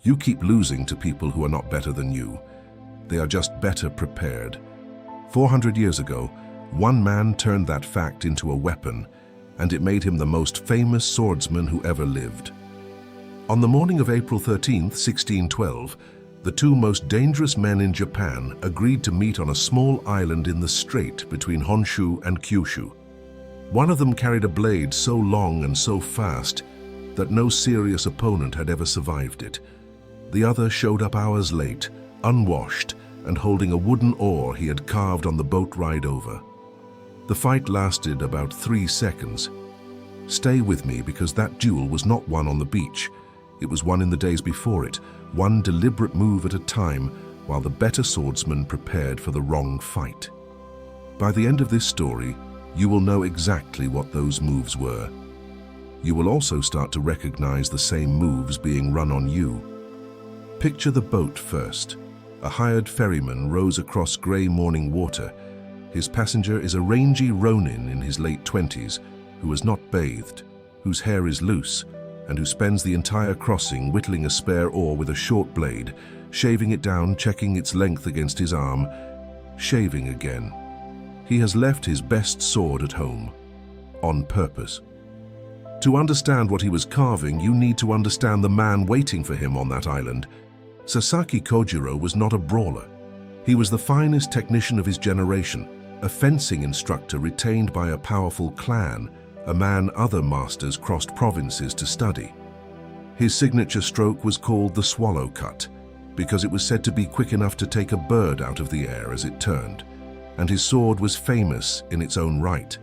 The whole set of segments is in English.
You keep losing to people who are not better than you. They are just better prepared. 400 years ago, one man turned that fact into a weapon, and it made him the most famous swordsman who ever lived. On the morning of April 13, 1612, the two most dangerous men in Japan agreed to meet on a small island in the strait between Honshu and Kyushu. One of them carried a blade so long and so fast that no serious opponent had ever survived it. The other showed up hours late, unwashed, and holding a wooden oar he had carved on the boat ride over. The fight lasted about 3 seconds. Stay with me, because that duel was not won on the beach. It was won in the days before it, one deliberate move at a time, while the better swordsman prepared for the wrong fight. By the end of this story, you will know exactly what those moves were. You will also start to recognize the same moves being run on you. Picture the boat first. A hired ferryman rows across grey morning water. His passenger is a rangy ronin in his late 20s, who has not bathed, whose hair is loose, and who spends the entire crossing whittling a spare oar with a short blade, shaving it down, checking its length against his arm, shaving again. He has left his best sword at home, on purpose. To understand what he was carving, you need to understand the man waiting for him on that island. Sasaki Kojiro was not a brawler. He was the finest technician of his generation, a fencing instructor retained by a powerful clan, a man other masters crossed provinces to study. His signature stroke was called the swallow cut, because it was said to be quick enough to take a bird out of the air as it turned, and his sword was famous in its own right.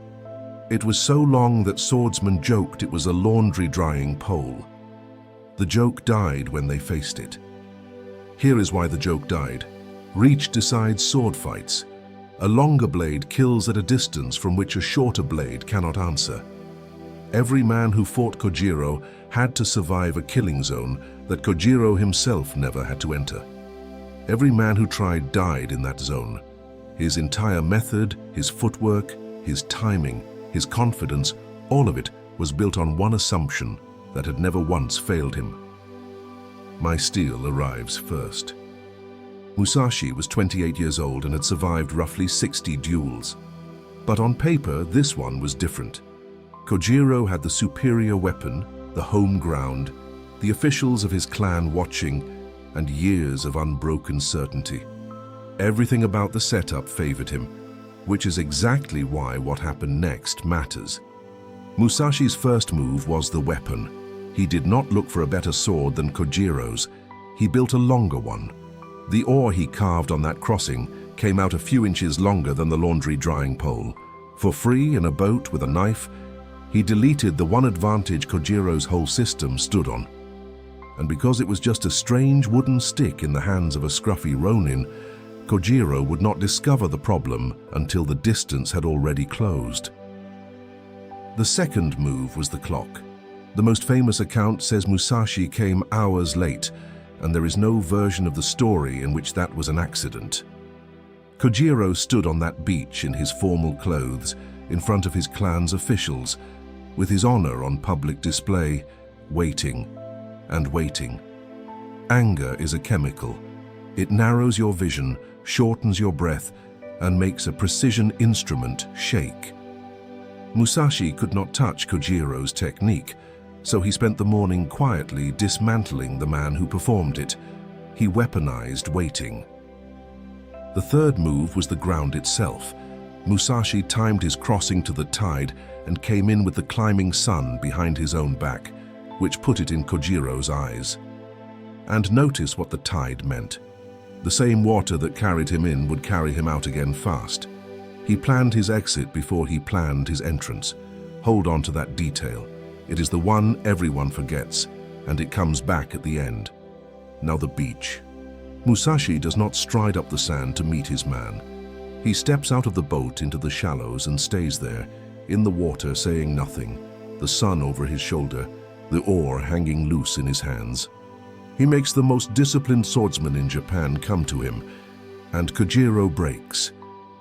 It was so long that swordsmen joked it was a laundry drying pole. The joke died when they faced it. Here is why the joke died. Reach decides sword fights. A longer blade kills at a distance from which a shorter blade cannot answer. Every man who fought Kojiro had to survive a killing zone that Kojiro himself never had to enter. Every man who tried died in that zone. His entire method, his footwork, his timing, his confidence, all of it was built on one assumption that had never once failed him. My steel arrives first. Musashi was 28 years old and had survived roughly 60 duels. But on paper, this one was different. Kojiro had the superior weapon, the home ground, the officials of his clan watching, and years of unbroken certainty. Everything about the setup favored him, which is exactly why what happened next matters. Musashi's first move was the weapon. He did not look for a better sword than Kojiro's. He built a longer one. The oar he carved on that crossing came out a few inches longer than the laundry drying pole. For free in a boat with a knife, he deleted the one advantage Kojiro's whole system stood on. And because it was just a strange wooden stick in the hands of a scruffy ronin, Kojiro would not discover the problem until the distance had already closed. The second move was the clock. The most famous account says Musashi came hours late, and there is no version of the story in which that was an accident. Kojiro stood on that beach in his formal clothes, in front of his clan's officials, with his honor on public display, waiting and waiting. Anger is a chemical. It narrows your vision, shortens your breath, and makes a precision instrument shake. Musashi could not touch Kojiro's technique, so he spent the morning quietly dismantling the man who performed it. He weaponized waiting. The third move was the ground itself. Musashi timed his crossing to the tide and came in with the climbing sun behind his own back, which put it in Kojiro's eyes. And notice what the tide meant. The same water that carried him in would carry him out again fast. He planned his exit before he planned his entrance. Hold on to that detail. It is the one everyone forgets, and it comes back at the end. Now the beach. Musashi does not stride up the sand to meet his man. He steps out of the boat into the shallows and stays there, in the water, saying nothing, the sun over his shoulder, the oar hanging loose in his hands. He makes the most disciplined swordsman in Japan come to him, and Kojiro breaks.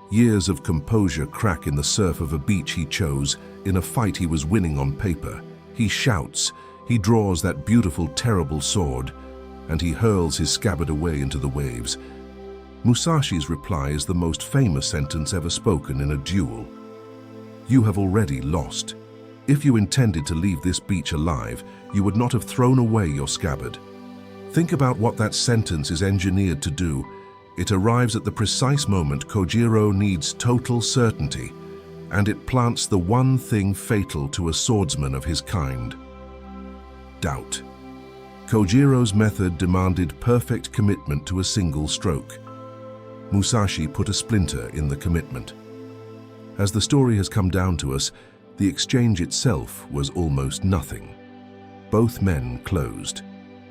Years of composure crack in the surf of a beach he chose, in a fight he was winning on paper. He shouts, he draws that beautiful, terrible sword, and he hurls his scabbard away into the waves. Musashi's reply is the most famous sentence ever spoken in a duel. "You have already lost. If you intended to leave this beach alive, you would not have thrown away your scabbard." Think about what that sentence is engineered to do. It arrives at the precise moment Kojiro needs total certainty, and it plants the one thing fatal to a swordsman of his kind: doubt. Kojiro's method demanded perfect commitment to a single stroke. Musashi put a splinter in the commitment. As the story has come down to us, the exchange itself was almost nothing. Both men closed.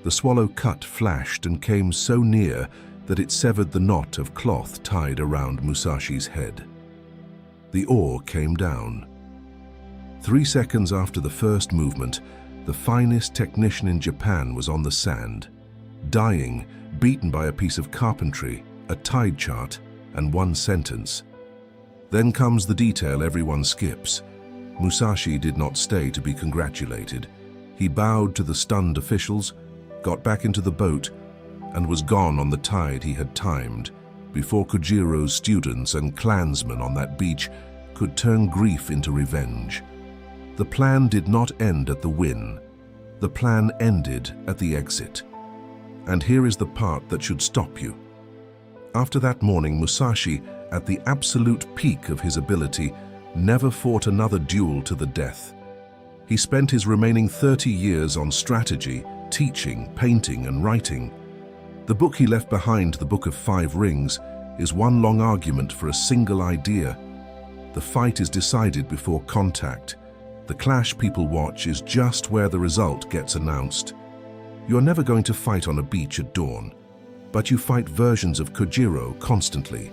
The swallow cut flashed and came so near that it severed the knot of cloth tied around Musashi's head. The oar came down. 3 seconds after the first movement, the finest technician in Japan was on the sand, dying, beaten by a piece of carpentry, a tide chart, and one sentence. Then comes the detail everyone skips. Musashi did not stay to be congratulated. He bowed to the stunned officials, got back into the boat, and was gone on the tide he had timed, before Kojiro's students and clansmen on that beach could turn grief into revenge. The plan did not end at the win. The plan ended at the exit. And here is the part that should stop you. After that morning, Musashi, at the absolute peak of his ability, never fought another duel to the death. He spent his remaining 30 years on strategy, teaching, painting, and writing. The book he left behind, the Book of 5 Rings, is one long argument for a single idea. The fight is decided before contact. The clash people watch is just where the result gets announced. You're never going to fight on a beach at dawn, but you fight versions of Kojiro constantly.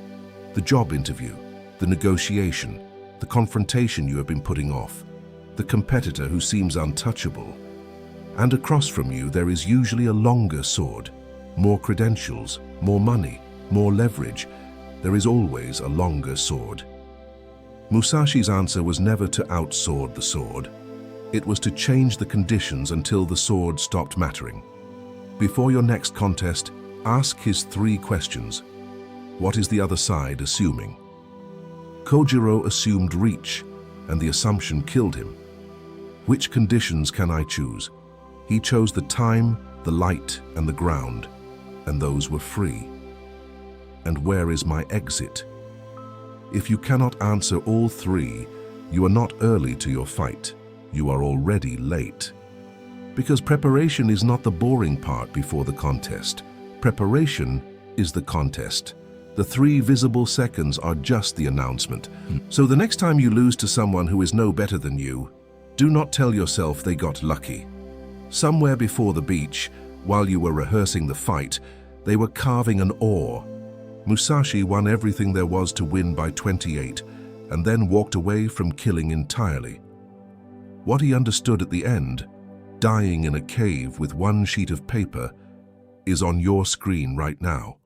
The job interview, the negotiation, the confrontation you have been putting off, the competitor who seems untouchable. And across from you there is usually a longer sword, more credentials, more money, more leverage. There is always a longer sword. Musashi's answer was never to outsword the sword. It was to change the conditions until the sword stopped mattering. Before your next contest, ask his 3 questions. What is the other side assuming? Kojiro assumed reach, and the assumption killed him. Which conditions can I choose? He chose the time, the light, and the ground, and those were free. And where is my exit? If you cannot answer all 3, you are not early to your fight. You are already late. Because preparation is not the boring part before the contest. Preparation is the contest. The 3 visible seconds are just the announcement. So the next time you lose to someone who is no better than you, do not tell yourself they got lucky. Somewhere before the beach, while you were rehearsing the fight, they were carving an oar. Musashi won everything there was to win by 28, and then walked away from killing entirely. What he understood at the end, dying in a cave with one sheet of paper, is on your screen right now.